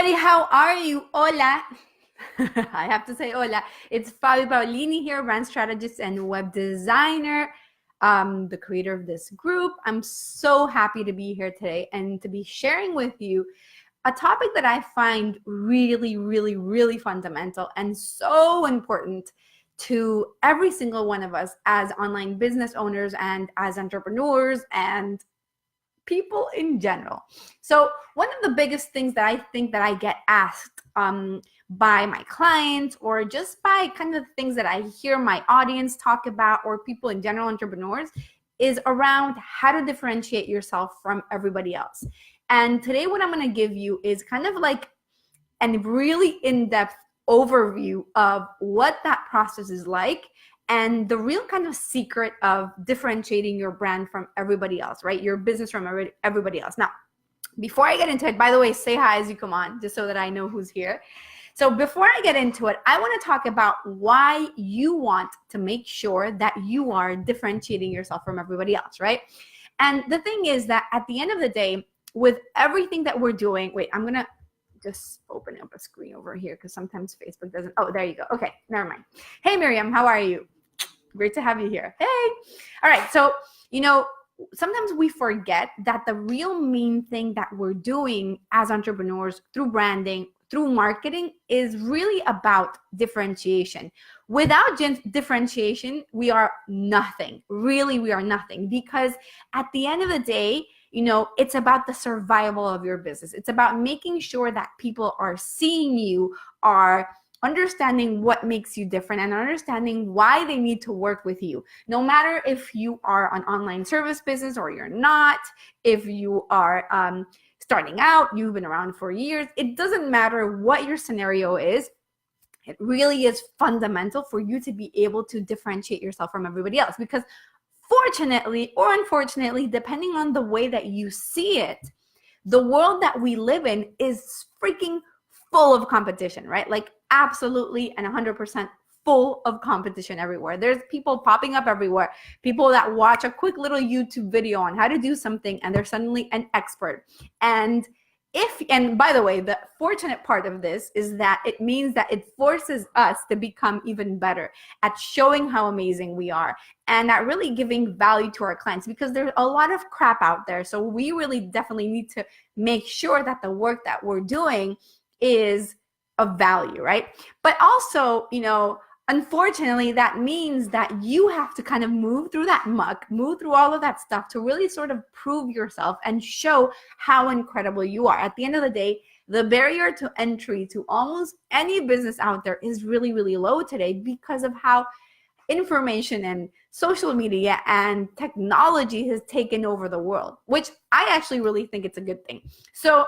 everybody, how are you? Hola. I have to say hola. It's Fabio Paolini here, brand strategist and web designer, the creator of this group. I'm so happy to be here today and to be sharing with you a topic that I find really, really, really fundamental and so important to every single one of us as online business owners and as entrepreneurs and people in general. So one of the biggest things that I think that I get asked by my clients, or just by kind of things that I hear my audience talk about, or people in general, entrepreneurs, is around how to differentiate yourself from everybody else. And today what I'm going to give you is kind of like a really in-depth overview of what that process is like, and the real kind of secret of differentiating your brand from everybody else, right? Your business from everybody else. Now, before I get into it, by the way, say hi as you come on, just so that I know who's here. So before I get into it, I want to talk about why you want to make sure that you are differentiating yourself from everybody else, right? And the thing is that at the end of the day, with everything that we're doing, wait, I'm going to just open up a screen over here because sometimes Facebook doesn't. Oh, there you go. Okay, never mind. Hey, Miriam, how are you? Great to have you here. Hey. All right. So, sometimes we forget that the real main thing that we're doing as entrepreneurs through branding, through marketing, is really about differentiation. Without differentiation, we are nothing. Really, we are nothing, because at the end of the day, it's about the survival of your business. It's about making sure that people are seeing you, are understanding what makes you different, and understanding why they need to work with you. No matter if you are an online service business or you're not, if you are starting out, you've been around for years, it doesn't matter what your scenario is. It really is fundamental for you to be able to differentiate yourself from everybody else, because fortunately or unfortunately, depending on the way that you see it, the world that we live in is freaking full of competition, right? Like absolutely and 100% full of competition everywhere. There's people popping up everywhere, people that watch a quick little YouTube video on how to do something and they're suddenly an expert. And by the way, the fortunate part of this is that it means that it forces us to become even better at showing how amazing we are and at really giving value to our clients, because there's a lot of crap out there. So we really definitely need to make sure that the work that we're doing is of value, right? But also, unfortunately, that means that you have to kind of move through that muck, move through all of that stuff to really sort of prove yourself and show how incredible you are. At the end of the day, the barrier to entry to almost any business out there is really, really low today, because of how information and social media and technology has taken over the world, which I actually really think it's a good thing. So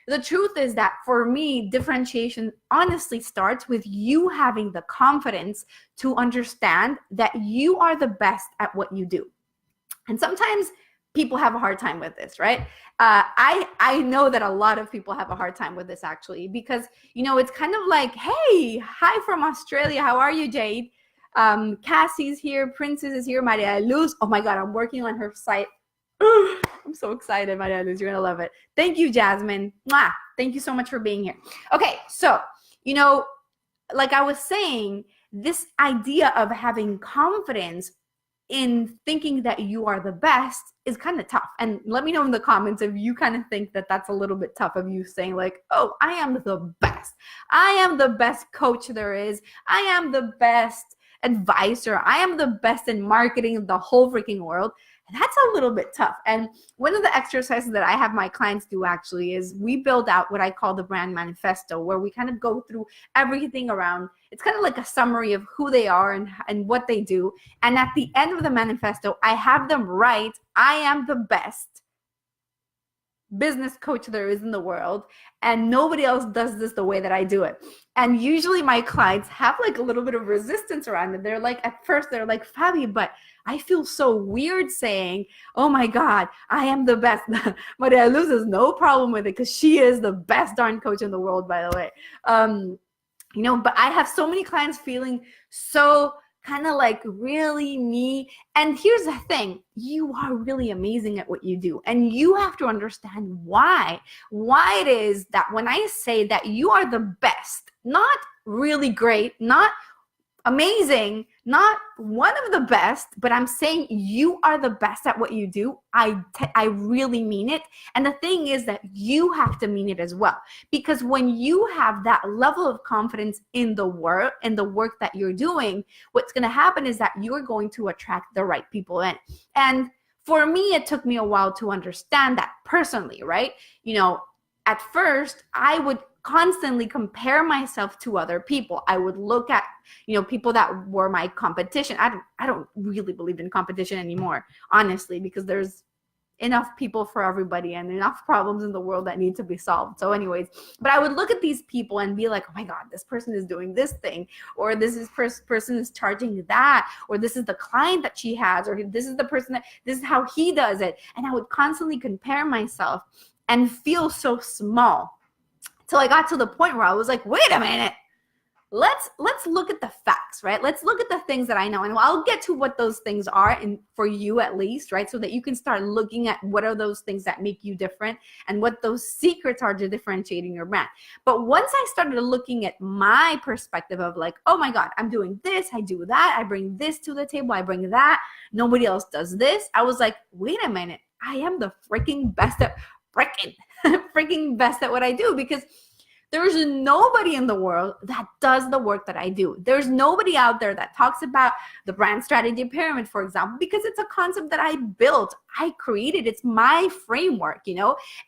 the truth is that for me, differentiation honestly starts with you having the confidence to understand that you are the best at what you do. And sometimes people have a hard time with this, right? I know that a lot of people have a hard time with this, actually, because, it's kind of like, hey, hi from Australia. How are you, Jade? Cassie's here. Princess is here. Maria Luz. Oh my God, I'm working on her site. I'm so excited, Maria Luz. You're going to love it. Thank you, Jasmine. Mwah. Thank you so much for being here. Okay, so, like I was saying, this idea of having confidence in thinking that you are the best is kind of tough. And let me know in the comments if you kind of think that that's a little bit tough, of you saying like, oh, I am the best. I am the best coach there is. I am the best advisor. I am the best in marketing of the whole freaking world. That's a little bit tough. And one of the exercises that I have my clients do actually is we build out what I call the brand manifesto, where we kind of go through everything around. It's kind of like a summary of who they are and what they do. And at the end of the manifesto, I have them write, I am the best business coach there is in the world, and nobody else does this the way that I do it. And usually my clients have like a little bit of resistance around it. They're like, at first they're like, Fabi, but I feel so weird saying, oh my God, I am the best. Maria Luz has no problem with it, because she is the best darn coach in the world, by the way. But I have so many clients feeling so kind of like really me. And here's the thing, you are really amazing at what you do. And you have to understand why it is that when I say that you are the best, not really great, not amazing, not one of the best, but I'm saying you are the best at what you do. I really mean it. And the thing is that you have to mean it as well, because when you have that level of confidence in the work that you're doing, what's going to happen is that you're going to attract the right people in. And for me, it took me a while to understand that personally, right? At first I would constantly compare myself to other people. I would look at, people that were my competition. I don't really believe in competition anymore, honestly, because there's enough people for everybody and enough problems in the world that need to be solved. So anyways, but I would look at these people and be like, oh my God, this person is doing this thing, or this person is charging that, or this is the client that she has, or this is the person this is how he does it. And I would constantly compare myself and feel so small. Till I got to the point where I was like, wait a minute, let's look at the facts, right? Let's look at the things that I know. And I'll get to what those things are, and for you at least, right? So that you can start looking at what are those things that make you different and what those secrets are to differentiating your brand. But once I started looking at my perspective of like, oh my God, I'm doing this, I do that, I bring this to the table, I bring that, nobody else does this. I was like, wait a minute, I am the freaking best at freaking best at what I do, because there's nobody in the world that does the work that I do. There's nobody out there that talks about the brand strategy pyramid, for example, because it's a concept that I built, I created, it's my framework,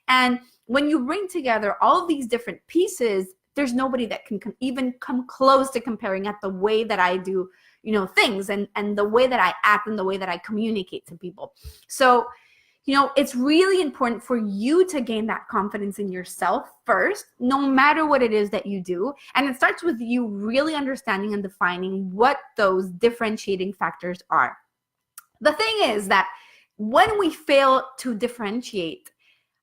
and when you bring together all of these different pieces, there's nobody that can even come close to comparing at the way that I do, things, and the way that I act and the way that I communicate to people. So it's really important for you to gain that confidence in yourself first, no matter what it is that you do. And it starts with you really understanding and defining what those differentiating factors are. The thing is that when we fail to differentiate,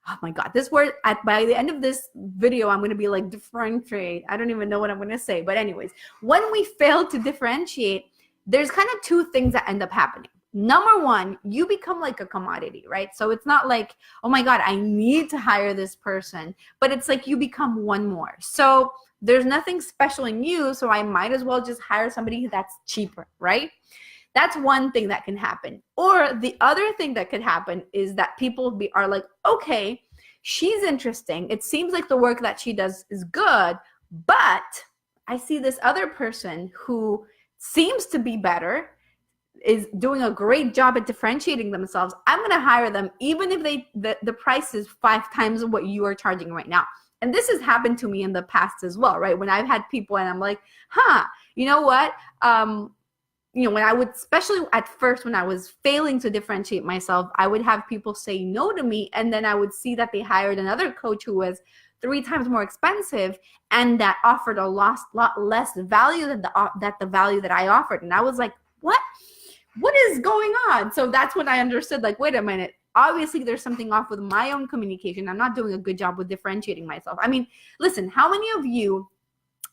oh my God, this word, by the end of this video, I'm going to be like, differentiate. I don't even know what I'm going to say. But anyways, when we fail to differentiate, there's kind of two things that end up happening. Number one, you become like a commodity, right? So it's not like, oh my God, I need to hire this person, but it's like you become one more. So there's nothing special in you, so I might as well just hire somebody that's cheaper, right? That's one thing that can happen. Or the other thing that could happen is that people are like, okay, she's interesting. It seems like the work that she does is good, but I see this other person who seems to be better, is doing a great job at differentiating themselves. I'm going to hire them even if the price is 5 times what you are charging right now. And this has happened to me in the past as well, right? When I've had people and I'm like, you know what? When I would, especially at first when I was failing to differentiate myself, I would have people say no to me, and then I would see that they hired another coach who was 3 times more expensive and that offered a lot less value than the value that I offered. And I was like, what is going on? So that's when I understood, like, wait a minute, obviously there's something off with my own communication. I'm not doing a good job with differentiating myself. I mean, listen, how many of you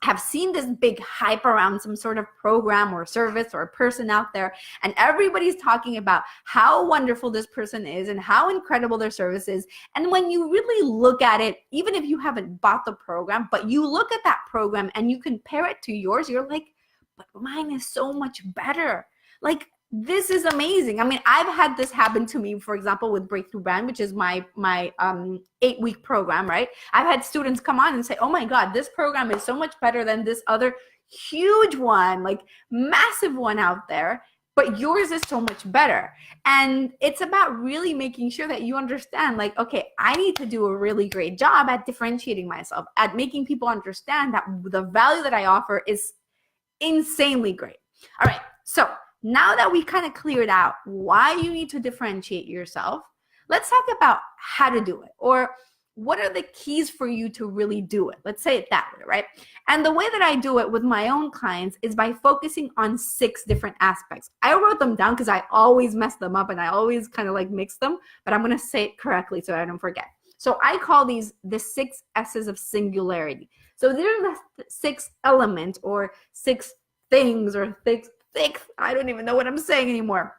have seen this big hype around some sort of program or service or a person out there, and everybody's talking about how wonderful this person is and how incredible their service is? And when you really look at it, even if you haven't bought the program, but you look at that program and you compare it to yours, you're like, but mine is so much better. Like, this is amazing. I mean, I've had this happen to me, for example, with Breakthrough Brand, which is my 8-week program, right? I've had students come on and say, oh my God, this program is so much better than this other huge one, like massive one out there, but yours is so much better. And it's about really making sure that you understand, like, okay, I need to do a really great job at differentiating myself, at making people understand that the value that I offer is insanely great. All right, so now that we kind of cleared out why you need to differentiate yourself, let's talk about how to do it, or what are the keys for you to really do it? Let's say it that way, right? And the way that I do it with my own clients is by focusing on 6 different aspects. I wrote them down because I always mess them up and I always kind of like mix them, but I'm going to say it correctly so I don't forget. So I call these the 6 S's of singularity. So they're the 6 elements or 6 things or 6 sixth, I don't even know what I'm saying anymore.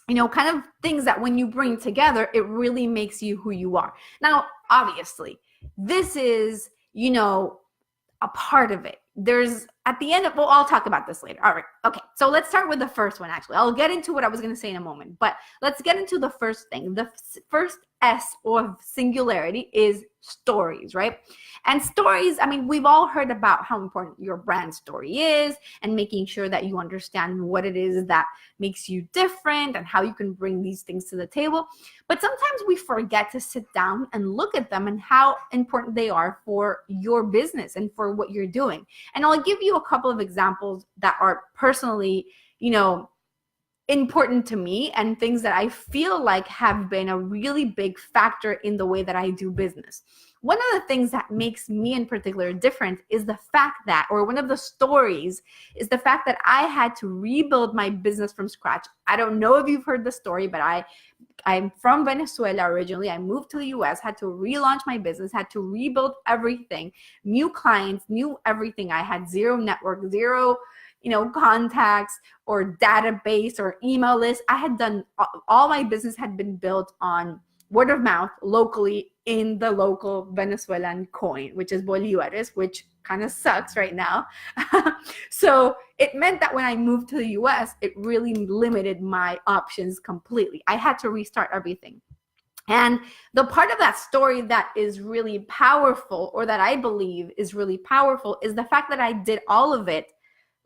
Kind of things that when you bring together, it really makes you who you are. Now, obviously, this is, a part of it. There's at the end of, well, I'll talk about this later. All right. Okay. So let's start with the first one, actually. I'll get into what I was going to say in a moment, but let's get into the first thing. The first S of singularity is stories, right? And stories, I mean, we've all heard about how important your brand story is and making sure that you understand what it is that makes you different and how you can bring these things to the table. But sometimes we forget to sit down and look at them and how important they are for your business and for what you're doing. And I'll give you a couple of examples that are personally, important to me and things that I feel like have been a really big factor in the way that I do business. One of the things that makes me in particular different is the fact that, or one of the stories is the fact that I had to rebuild my business from scratch. I don't know if you've heard the story, but I'm from Venezuela originally. I moved to the US, had to relaunch my business, had to rebuild everything, new clients, new everything. I had zero network, zero contacts or database or email list. I had done, all my business had been built on word of mouth locally in the local Venezuelan coin, which is Bolivares, which kind of sucks right now. So it meant that when I moved to the US, it really limited my options completely. I had to restart everything. And the part of that story that is really powerful, or that I believe is really powerful, is the fact that I did all of it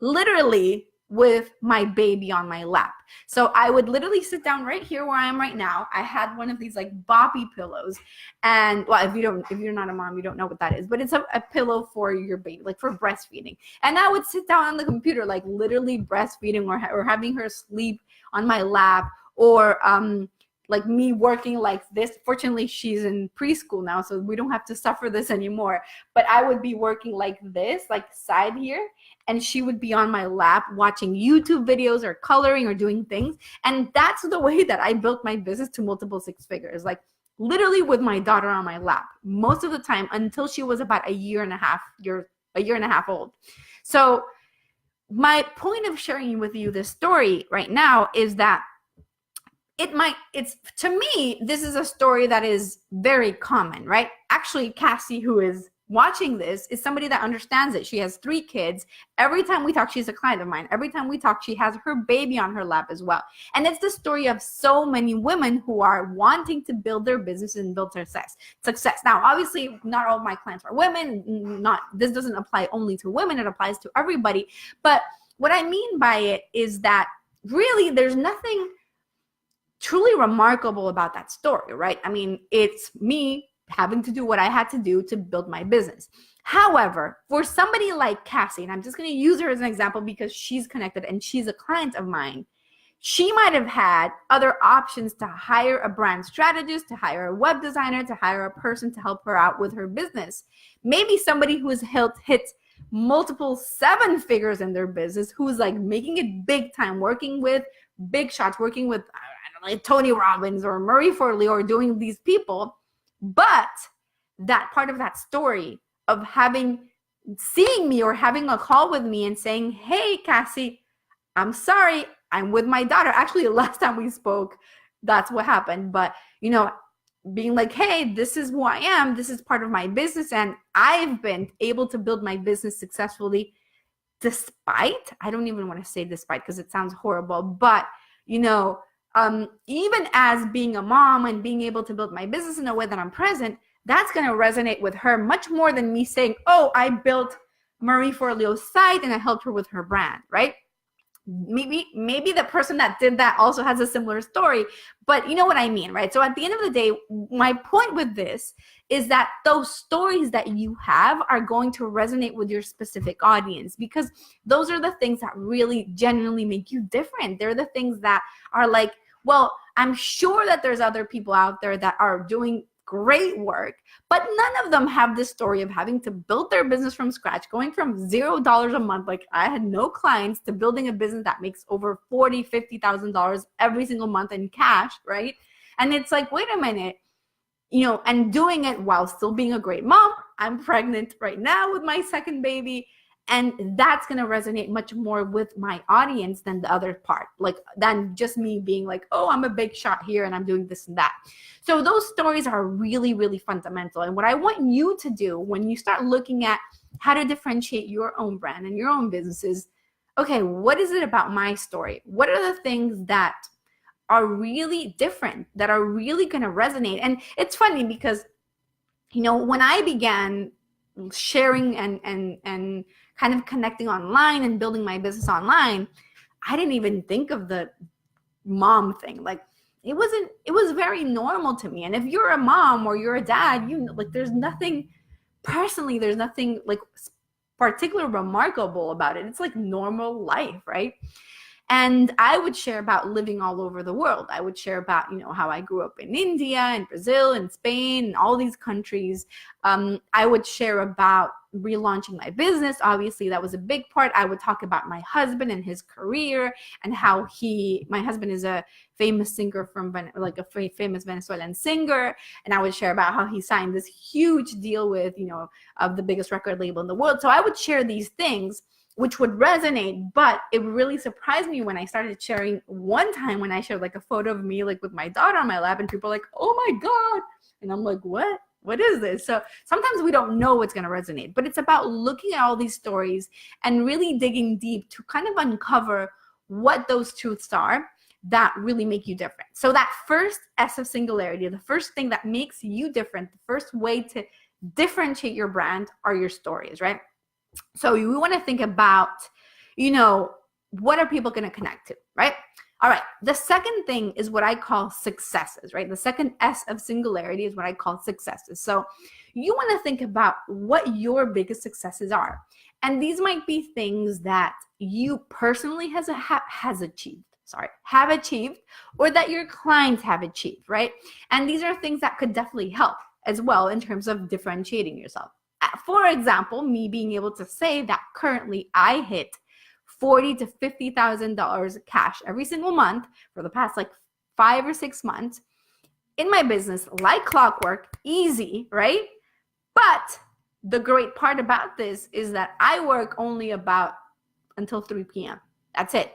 literally with my baby on my lap. So I would literally sit down right here where I am right now. I had one of these like boppy pillows, and well, if you're not a mom, you don't know what that is, but it's a pillow for your baby, like for breastfeeding. And I would sit down on the computer, like literally breastfeeding or having her sleep on my lap, or like me working like this. Fortunately, she's in preschool now, so we don't have to suffer this anymore. But I would be working like this, like side here, and she would be on my lap watching YouTube videos or coloring or doing things. And that's the way that I built my business to multiple six figures, like literally with my daughter on my lap most of the time until she was about a year and a half old. So my point of sharing with you this story right now is that it's to me, this is a story that is very common, right? Actually, Cassie, who is watching this, is somebody that understands it. She has 3 kids. Every time we talk, she's a client of mine. Every time we talk, she has her baby on her lap as well. And it's the story of so many women who are wanting to build their business and build success. Now, obviously, not all of my clients are women. This doesn't apply only to women. It applies to everybody. But what I mean by it is that really there's nothing truly remarkable about that story, right? I mean, it's me having to do what I had to do to build my business. However, for somebody like Cassie, and I'm just going to use her as an example because she's connected and she's a client of mine, she might have had other options to hire a brand strategist, to hire a web designer, to hire a person to help her out with her business. Maybe somebody who has hit multiple 7 figures in their business, who's like making it big time, working with big shots, working with like Tony Robbins or Marie Forleo, or doing these people. But that part of that story of seeing me or having a call with me and saying, hey, Cassie, I'm sorry, I'm with my daughter. Actually, the last time we spoke, that's what happened. But, being like, hey, this is who I am. This is part of my business. And I've been able to build my business successfully despite, I don't even want to say despite because it sounds horrible, but, even as being a mom and being able to build my business in a way that I'm present, that's going to resonate with her much more than me saying, oh, I built Marie Forleo's site and I helped her with her brand, right? Maybe the person that did that also has a similar story, but you know what I mean, right? So at the end of the day, my point with this is that those stories that you have are going to resonate with your specific audience, because those are the things that really genuinely make you different. They're the things that are like, well, I'm sure that there's other people out there that are doing great work, but none of them have this story of having to build their business from scratch, going from $0 a month, like I had no clients, to building a business that makes over $40,000-$50,000 every single month in cash, right? And it's like, wait a minute, and doing it while still being a great mom. I'm pregnant right now with my second baby, And that's going to resonate much more with my audience than the other part, like than just me being like, oh, I'm a big shot here and I'm doing this and that. So those stories are really, really fundamental. And what I want you to do when you start looking at how to differentiate your own brand and your own businesses, okay, what is it about my story? What are the things that are really different, that are really going to resonate? And it's funny because, you know, when I began sharing and kind of connecting online and building my business online, I didn't even think of the mom thing. Like, it was very normal to me. And if you're a mom or you're a dad, you know, like, there's nothing like particularly remarkable about it. It's like normal life, right? And I would share about living all over the world. I would share about, you know, how I grew up in India and Brazil and Spain and all these countries. I would share about relaunching my business. Obviously, that was a big part. I would talk about my husband and his career and how my husband is a famous singer from, like, a famous Venezuelan singer. And I would share about how he signed this huge deal with, you know, of the biggest record label in the world. So I would share these things, which would resonate, but it really surprised me when I started sharing one time when I shared like a photo of me like with my daughter on my lap, and people are like, oh my God. And I'm like, what? What is this? So sometimes we don't know what's going to resonate, but it's about looking at all these stories and really digging deep to kind of uncover what those truths are that really make you different. So that first S of singularity, the first thing that makes you different, the first way to differentiate your brand are your stories, right? So you want to think about, you know, what are people going to connect to, right? All right. The second thing is what I call successes, right? The second S of singularity is what I call successes. So you want to think about what your biggest successes are. And these might be things that you personally have achieved, or that your clients have achieved, right? And these are things that could definitely help as well in terms of differentiating yourself. For example, me being able to say that currently I hit $40,000 to $50,000 cash every single month for the past like 5 or 6 months in my business, like clockwork, easy, right? But the great part about this is that I work only about until 3 p.m. That's it.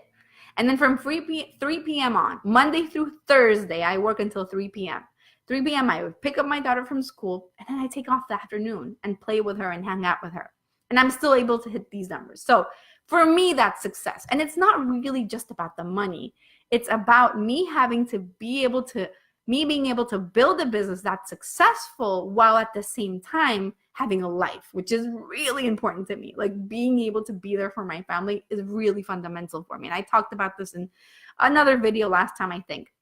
And then from 3 p.m. on, Monday through Thursday, I work until 3 p.m. 3 p.m. I would pick up my daughter from school, and then I take off the afternoon and play with her and hang out with her. And I'm still able to hit these numbers. So for me, that's success. And it's not really just about the money. It's about me being able to build a business that's successful while at the same time having a life, which is really important to me. Like, being able to be there for my family is really fundamental for me. And I talked about this in another video last time, I think.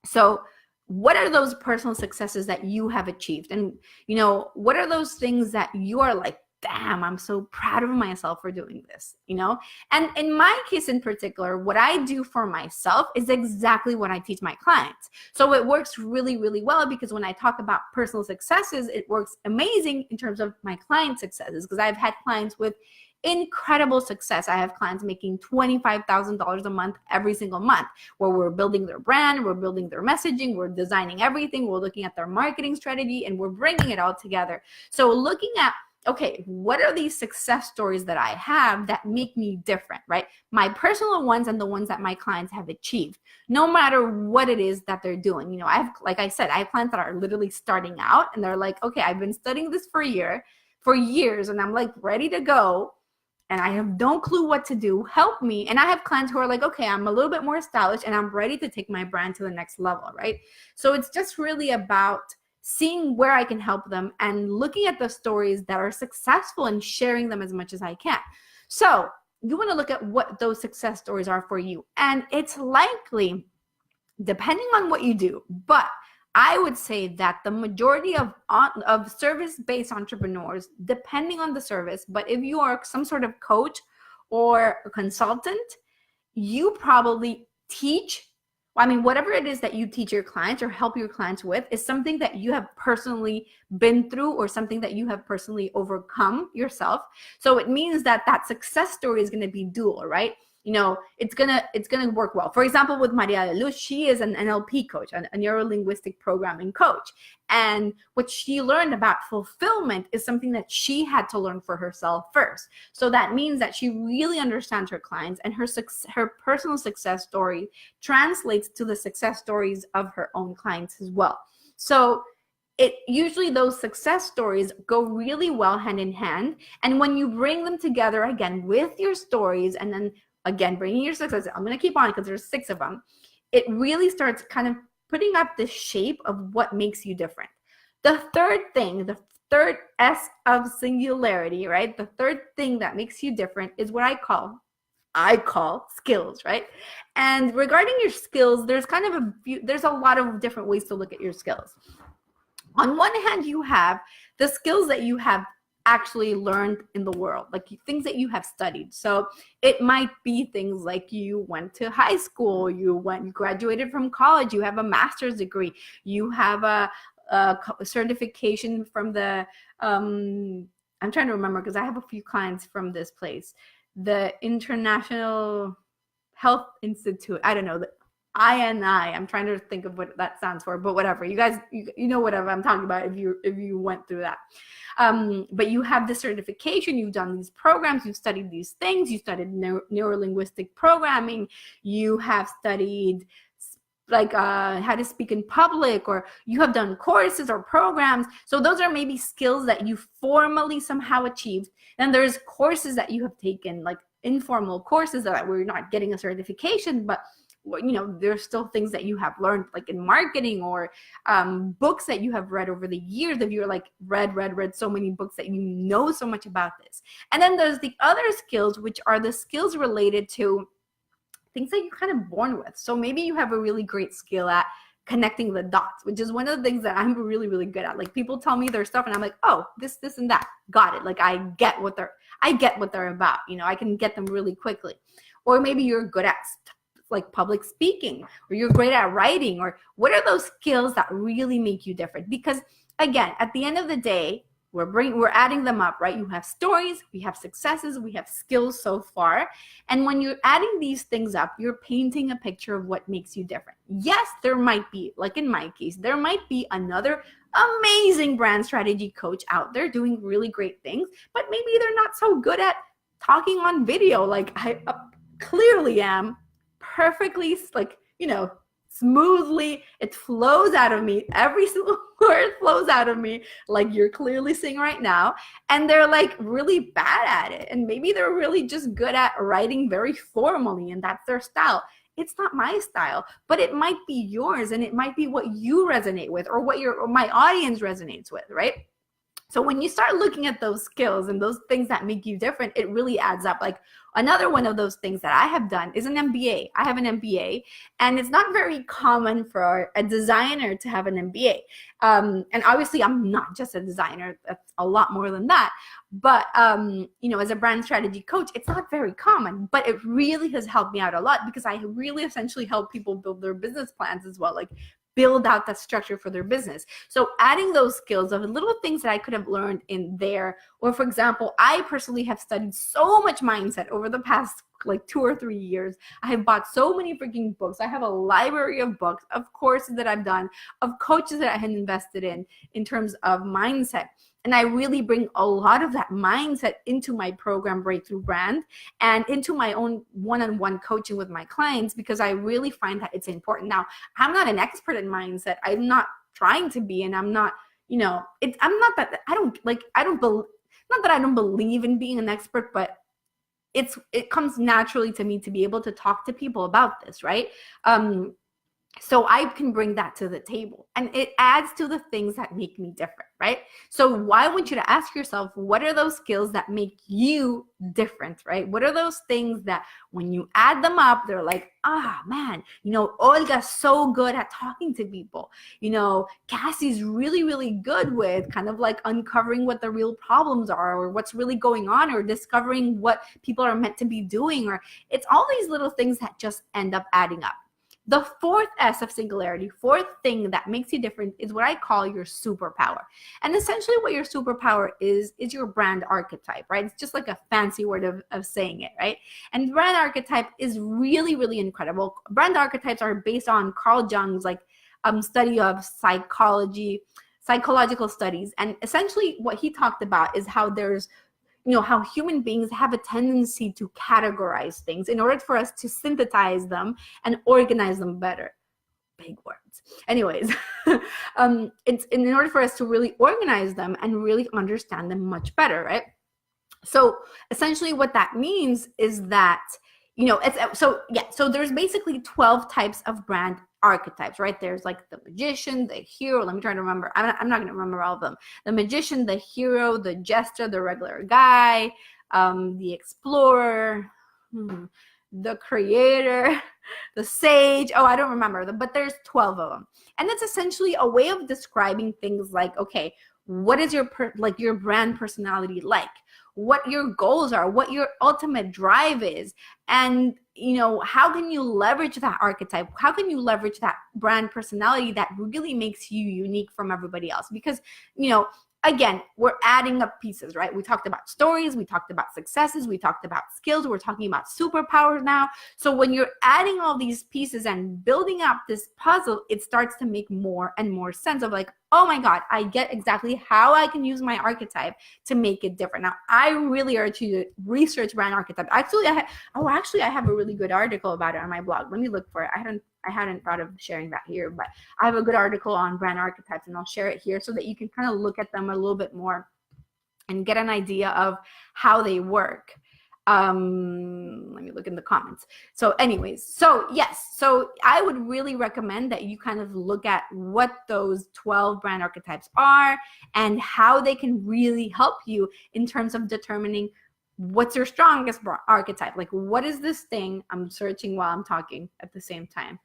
So what are those personal successes that you have achieved? And, you know, what are those things that you are like, damn, I'm so proud of myself for doing this, you know? And in my case in particular, what I do for myself is exactly what I teach my clients. So it works really, really well, because when I talk about personal successes, it works amazing in terms of my client successes, because I've had clients with incredible success. I have clients making $25,000 a month every single month, where we're building their brand, we're building their messaging, we're designing everything, we're looking at their marketing strategy, and we're bringing it all together. So looking at, okay, what are these success stories that I have that make me different, right? My personal ones and the ones that my clients have achieved, no matter what it is that they're doing. You know, like I said, I have clients that are literally starting out, and they're like, okay, I've been studying this for years, and I'm like ready to go, and I have no clue what to do. Help me. And I have clients who are like, okay, I'm a little bit more established and I'm ready to take my brand to the next level, right? So it's just really about seeing where I can help them and looking at the stories that are successful and sharing them as much as I can. So you want to look at what those success stories are for you. And it's likely, depending on what you do, but I would say that the majority of service-based entrepreneurs, depending on the service, but if you are some sort of coach or a consultant, you probably teach, whatever it is that you teach your clients or help your clients with is something that you have personally been through or something that you have personally overcome yourself. So it means that that success story is going to be dual, right? it's gonna work well. For example, with Maria de Luz, she is an NLP coach, a neuro-linguistic programming coach. And what she learned about fulfillment is something that she had to learn for herself first. So that means that she really understands her clients, and her personal success story translates to the success stories of her own clients as well. So usually those success stories go really well hand in hand. And when you bring them together again with your stories, and then again bringing your success, I'm going to keep on because there's 6 of them, it really starts kind of putting up the shape of what makes you different. The third thing, the third S of singularity, right? The third thing that makes you different is what I call skills, right? And regarding your skills, there's a lot of different ways to look at your skills. On one hand, you have the skills that you have actually learned in the world, like things that you have studied. So it might be things like you went to high school, you graduated from college, you have a master's degree, you have a certification from the, I'm trying to remember because I have a few clients from this place, the International Health Institute. I don't know, the INI. I'm trying to think of what that stands for, but whatever. You guys, you know whatever I'm talking about if you went through that. But you have the certification, you've done these programs, you've studied these things, you studied neuro-linguistic programming, you have studied like how to speak in public, or you have done courses or programs. So those are maybe skills that you formally somehow achieved. Then there's courses that you have taken, like informal courses that we're not getting a certification, but there's still things that you have learned, like in marketing, or books that you have read over the years. If you're like read so many books that you know so much about this. And then there's the other skills, which are the skills related to things that you're kind of born with. So maybe you have a really great skill at connecting the dots, which is one of the things that I'm really, really good at. Like people tell me their stuff and I'm like, oh, this and that, got it. Like I get what they're about. I can get them really quickly. Or maybe you're good at like public speaking, or you're great at writing, or what are those skills that really make you different? Because again, at the end of the day, we're adding them up, right? You have stories, we have successes, we have skills so far. And when you're adding these things up, you're painting a picture of what makes you different. Yes, there might be, like in my case, there might be another amazing brand strategy coach out there doing really great things, but maybe they're not so good at talking on video like I clearly am. Perfectly, like, smoothly, it flows out of me. Every single word flows out of me like you're clearly seeing right now. And they're like really bad at it. And maybe they're really just good at writing very formally, and that's their style. It's not my style, but it might be yours, and it might be what you resonate with, or what my audience resonates with, right? So when you start looking at those skills and those things that make you different, it really adds up. Like another one of those things that I have done is an MBA. I have an MBA, and it's not very common for a designer to have an MBA. And obviously I'm not just a designer, that's a lot more than that. But, as a brand strategy coach, it's not very common, but it really has helped me out a lot, because I really essentially help people build their business plans as well. Like build out that structure for their business. So adding those skills of little things that I could have learned in there, or for example, I personally have studied so much mindset over the past like 2 or 3 years. I have bought so many freaking books. I have a library of books, of courses that I've done, of coaches that I had invested in terms of mindset. And I really bring a lot of that mindset into my program, Breakthrough Brand, and into my own one-on-one coaching with my clients, because I really find that it's important. Now, I'm not an expert in mindset. I'm not trying to be, and I'm not, not that I don't believe in being an expert, but it comes naturally to me to be able to talk to people about this, right? So I can bring that to the table, and it adds to the things that make me different, right? So I want you to ask yourself, what are those skills that make you different, right? What are those things that when you add them up, they're like, man, Olga's so good at talking to people. Cassie's really, really good with kind of like uncovering what the real problems are, or what's really going on, or discovering what people are meant to be doing, or it's all these little things that just end up adding up. The fourth S of singularity, fourth thing that makes you different, is what I call your superpower. And essentially what your superpower is your brand archetype, right? It's just like a fancy word of saying it, right? And brand archetype is really, really incredible. Brand archetypes are based on Carl Jung's study of psychological studies. And essentially what he talked about is how there's how human beings have a tendency to categorize things in order for us to synthesize them and organize them better. Big words. Anyways, it's in order for us to really organize them and really understand them much better, right? So essentially what that means is that, so there's basically 12 types of brand archetypes, right? There's like the magician, the hero. Let me try to remember. I'm not going to remember all of them. The magician, the hero, the jester, the regular guy, the explorer, the creator, the sage. Oh, I don't remember them, but there's 12 of them. And that's essentially a way of describing things like, okay, what is your brand personality like? What your goals are, what your ultimate drive is, and how can you leverage that archetype? How can you leverage that brand personality that really makes you unique from everybody else? Because again, we're adding up pieces, right? We talked about stories, we talked about successes, we talked about skills, we're talking about superpowers now. So when you're adding all these pieces and building up this puzzle, it starts to make more and more sense of like, oh my God, I get exactly how I can use my archetype to make it different. Now, I really urge you to research brand archetype. Actually, I have a really good article about it on my blog. Let me look for it. I hadn't thought of sharing that here, but I have a good article on brand archetypes, and I'll share it here so that you can kind of look at them a little bit more and get an idea of how they work. Let me look in the comments. So anyways, so yes, so I would really recommend that you kind of look at what those 12 brand archetypes are and how they can really help you in terms of determining what's your strongest archetype. Like, what is this thing? I'm searching while I'm talking at the same time.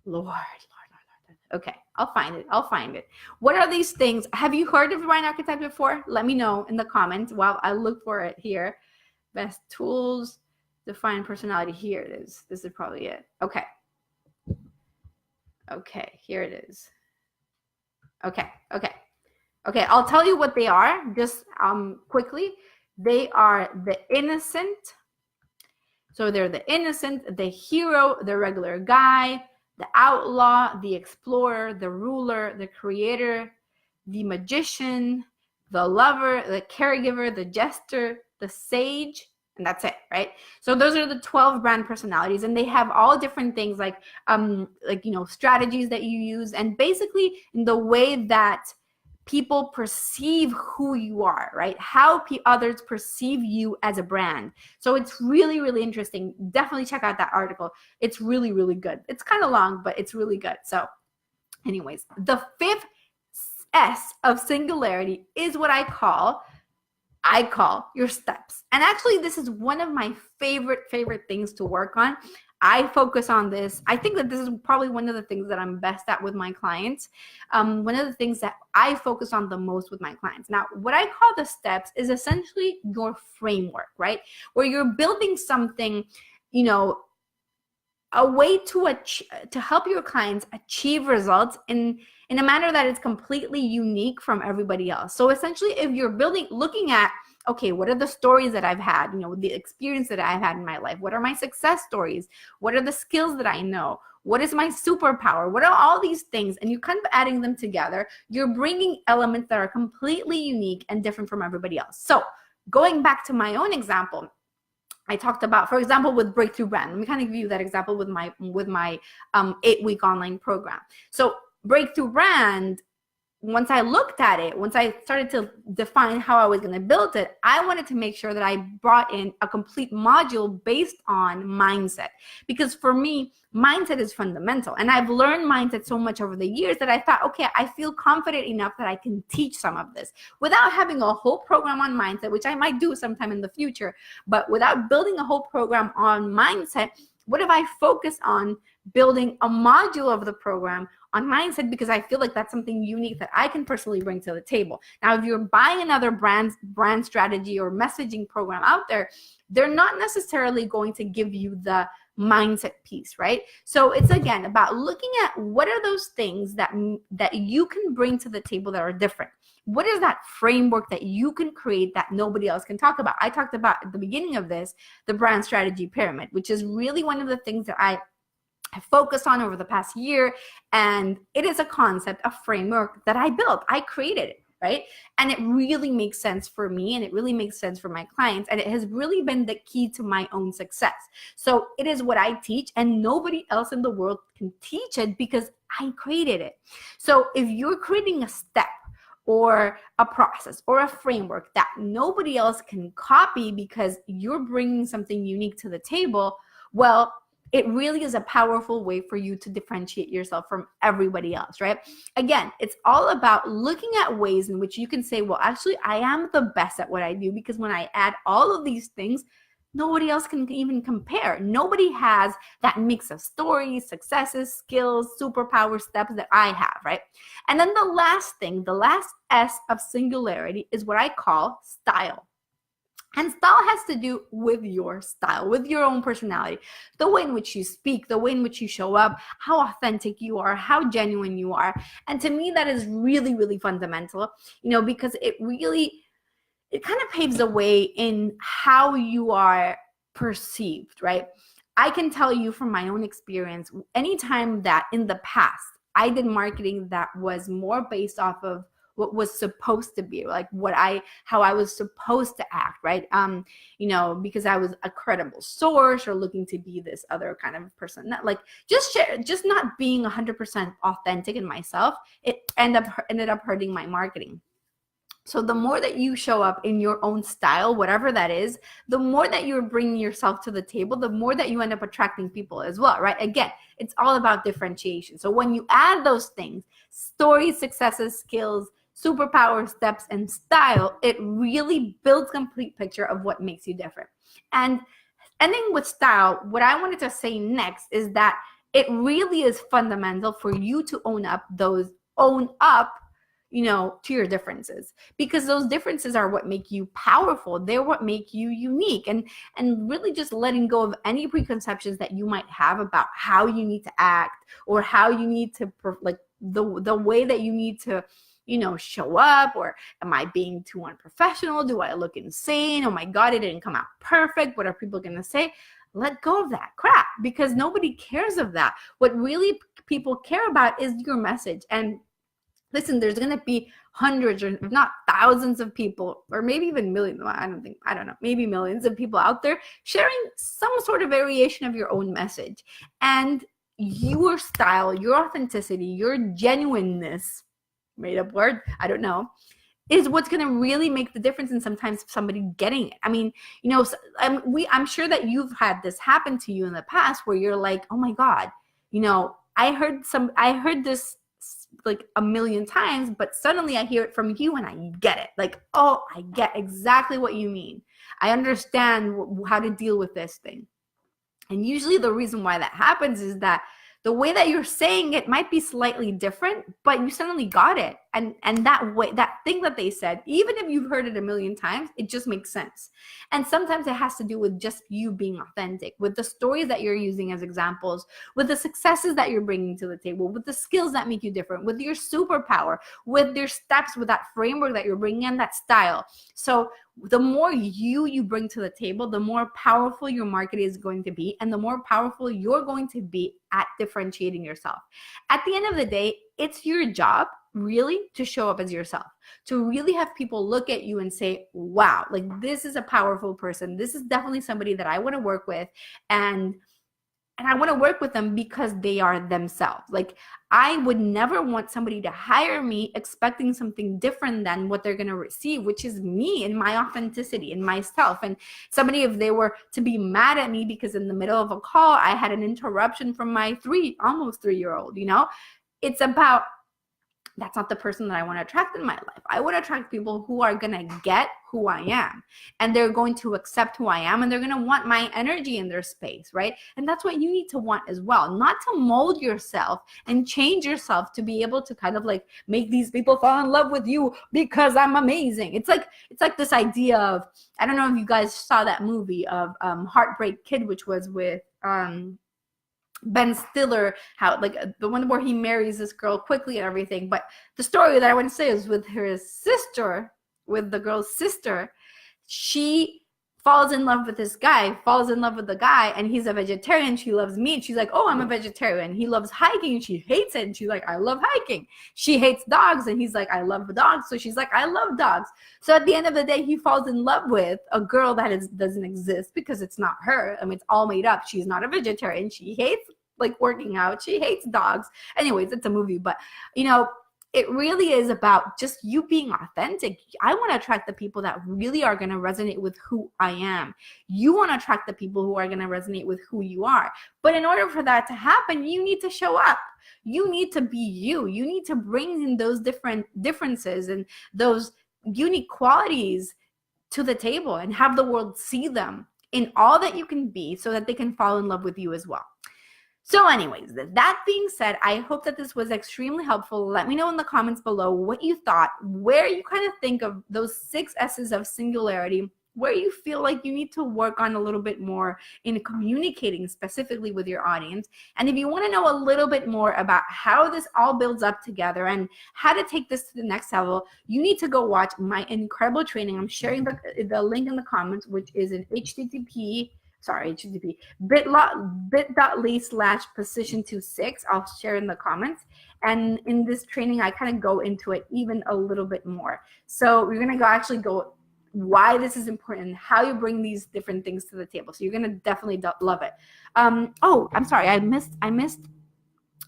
Lord. Okay, I'll find it. What are these things? Have you heard of brand archetype before? Let me know in the comments while I look for it here. Best tools, define personality. Here it is. This is probably it. Okay, here it is. Okay, I'll tell you what they are just quickly. They are the innocent. So they're the innocent, the hero, the regular guy, the outlaw, the explorer, the ruler, the creator, the magician, the lover, the caregiver, the jester, the sage, and that's it, right? So those are the 12 brand personalities, and they have all different things like strategies that you use, and basically in the way that people perceive who you are, right? How others perceive you as a brand. So it's really, really interesting. Definitely check out that article. It's really, really good. It's kind of long, but it's really good. So anyways, the fifth S of singularity is what I call your steps. And actually, this is one of my favorite things to work on. I focus on this. I think that this is probably one of the things that I'm best at with my clients. One of the things that I focus on the most with my clients. Now, what I call the steps is essentially your framework, right? Where you're building something, a way to help your clients achieve results in a manner that is completely unique from everybody else. So essentially, if you're looking at, okay, what are the stories that I've had, the experience that I've had in my life? What are my success stories? What are the skills that I know? What is my superpower? What are all these things? And you're kind of adding them together. You're bringing elements that are completely unique and different from everybody else. So going back to my own example, I talked about, for example, with Breakthrough Brand. Let me kind of give you that example with my 8-week online program. So Breakthrough Brand, once I looked at it, once I started to define how I was going to build it, I wanted to make sure that I brought in a complete module based on mindset. Because for me, mindset is fundamental. And I've learned mindset so much over the years that I thought, okay, I feel confident enough that I can teach some of this without having a whole program on mindset, which I might do sometime in the future. But without building a whole program on mindset, what if I focus on building a module of the program on mindset, because I feel like that's something unique that I can personally bring to the table. Now, if you're buying another brand strategy or messaging program out there, they're not necessarily going to give you the mindset piece, right? So it's again about looking at what are those things that you can bring to the table that are different. What is that framework that you can create that nobody else can talk about? I talked about at the beginning of this, the brand strategy pyramid, which is really one of the things that I focused on over the past year. And it is a concept, a framework that I built. I created it, right? And it really makes sense for me, and it really makes sense for my clients. And it has really been the key to my own success. So it is what I teach, and nobody else in the world can teach it because I created it. So if you're creating a step or a process or a framework that nobody else can copy because you're bringing something unique to the table, well, it really is a powerful way for you to differentiate yourself from everybody else, right? Again, it's all about looking at ways in which you can say, well, actually, I am the best at what I do, because when I add all of these things, nobody else can even compare. Nobody has that mix of stories, successes, skills, superpower steps that I have, right? And then the last thing, the last S of singularity, is what I call style. And style has to do with your style, with your own personality, the way in which you speak, the way in which you show up, how authentic you are, how genuine you are. And to me, that is really, really fundamental, because it kind of paves the way in how you are perceived, right? I can tell you from my own experience, anytime that in the past I did marketing that was more based off of what was supposed to be, like how I was supposed to act, right? Because I was a credible source or looking to be this other kind of person, that like just not being 100% authentic in myself, it ended up hurting my marketing. So the more that you show up in your own style, whatever that is, the more that you're bringing yourself to the table, the more that you end up attracting people as well, right? Again, it's all about differentiation. So when you add those things, stories, successes, skills, superpower steps, and style, it really builds a complete picture of what makes you different. And ending with style, what I wanted to say next is that it really is fundamental for you to own up to your differences, because those differences are what make you powerful. They're what make you unique, and really just letting go of any preconceptions that you might have about how you need to act, or how you need to the way that you need to show up, or am I being too unprofessional? Do I look insane? Oh my God, it didn't come out perfect. What are people going to say? Let go of that crap, because nobody cares of that. What really people care about is your message. And listen, there's going to be hundreds, or if not thousands of people, or maybe even millions, maybe millions of people out there sharing some sort of variation of your own message. And your style, your authenticity, your genuineness, made up word, I don't know, is what's going to really make the difference in sometimes somebody getting it. I mean, I'm sure that you've had this happen to you in the past where you're like, oh my God, I heard this like a million times, but suddenly I hear it from you and I get it. Like, oh, I get exactly what you mean. I understand how to deal with this thing. And usually the reason why that happens is that the way that you're saying it might be slightly different, but you suddenly got it. And that way, that thing that they said, even if you've heard it a million times, it just makes sense. And sometimes it has to do with just you being authentic, with the stories that you're using as examples, with the successes that you're bringing to the table, with the skills that make you different, with your superpower, with your steps, with that framework that you're bringing in, that style. So the more you bring to the table, the more powerful your market is going to be, and the more powerful you're going to be at differentiating yourself. At the end of the day, it's your job really to show up as yourself, to really have people look at you and say, wow, like this is a powerful person. This is definitely somebody that I want to work with. And I want to work with them because they are themselves. Like, I would never want somebody to hire me expecting something different than what they're going to receive, which is me and my authenticity and myself. And somebody, if they were to be mad at me because in the middle of a call, I had an interruption from my almost 3-year-old, it's about, that's not the person that I want to attract in my life. I want to attract people who are going to get who I am, and they're going to accept who I am, and they're going to want my energy in their space, right? And that's what you need to want as well, not to mold yourself and change yourself to be able to kind of like make these people fall in love with you because I'm amazing. It's like this idea of, I don't know if you guys saw that movie of Heartbreak Kid, which was with Ben Stiller, how like the one where he marries this girl quickly and everything. But the story that I want to say is with her sister, with the girl's sister. She falls in love with this guy, falls in love with the guy, and he's a vegetarian. She loves meat. She's like, oh, I'm a vegetarian. He loves hiking, and she hates it. And she's like, I love hiking. She hates dogs, and he's like, I love dogs. So she's like, I love dogs. So at the end of the day, he falls in love with a girl that doesn't exist because it's not her. I mean, it's all made up. She's not a vegetarian. She hates like working out. She hates dogs. Anyways, it's a movie, but you know, it really is about just you being authentic. I want to attract the people that really are going to resonate with who I am. You want to attract the people who are going to resonate with who you are. But in order for that to happen, you need to show up. You need to be you. You need to bring in those different differences and those unique qualities to the table and have the world see them in all that you can be so that they can fall in love with you as well. So anyways, that being said, I hope that this was extremely helpful. Let me know in the comments below what you thought, where you kind of think of those 6 S's of singularity, where you feel like you need to work on a little bit more in communicating specifically with your audience. And if you want to know a little bit more about how this all builds up together and how to take this to the next level, you need to go watch my incredible training. I'm sharing the link in the comments, which is an bit.ly/position26. I'll share in the comments. And in this training, I kind of go into it even a little bit more. So we're going to actually go why this is important, how you bring these different things to the table. So you're going to definitely love it. Oh, I'm sorry. I missed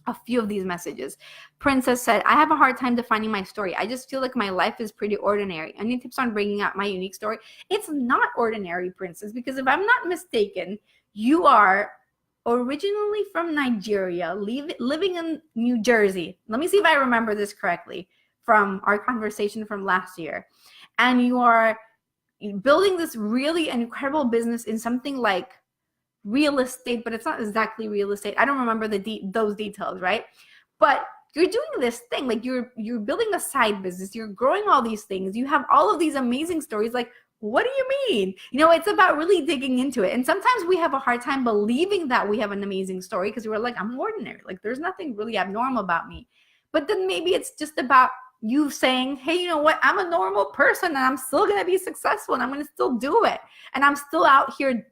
a few of these messages. Princess said, I have a hard time defining my story. I just feel like my life is pretty ordinary. Any tips on bringing out my unique story? It's not ordinary, Princess, because if I'm not mistaken, you are originally from Nigeria, living in New Jersey. Let me see if I remember this correctly from our conversation from last year. And you are building this really incredible business in something like real estate, but it's not exactly real estate. I don't remember those details, right? But you're doing this thing, like you're building a side business, you're growing all these things, you have all of these amazing stories. Like, what do you mean? You know, it's about really digging into it. And sometimes we have a hard time believing that we have an amazing story because we're like, I'm ordinary. Like, there's nothing really abnormal about me. But then maybe it's just about you saying, hey, you know what? I'm a normal person and I'm still going to be successful and I'm going to still do it. And I'm still out here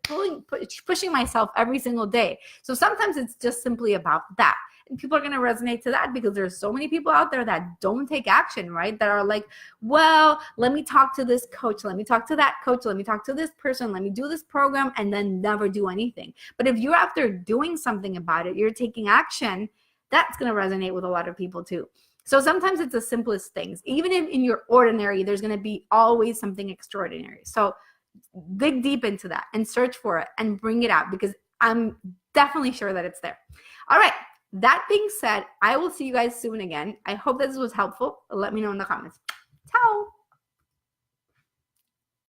pushing myself every single day. So sometimes it's just simply about that. And people are going to resonate to that because there's so many people out there that don't take action, right? That are like, well, let me talk to this coach. Let me talk to that coach. Let me talk to this person. Let me do this program and then never do anything. But if you're after doing something about it, you're taking action, that's going to resonate with a lot of people too. So sometimes it's the simplest things. Even if in your ordinary, there's going to be always something extraordinary. So dig deep into that and search for it and bring it out because I'm definitely sure that it's there. All right. That being said, I will see you guys soon again. I hope this was helpful. Let me know in the comments. Ciao.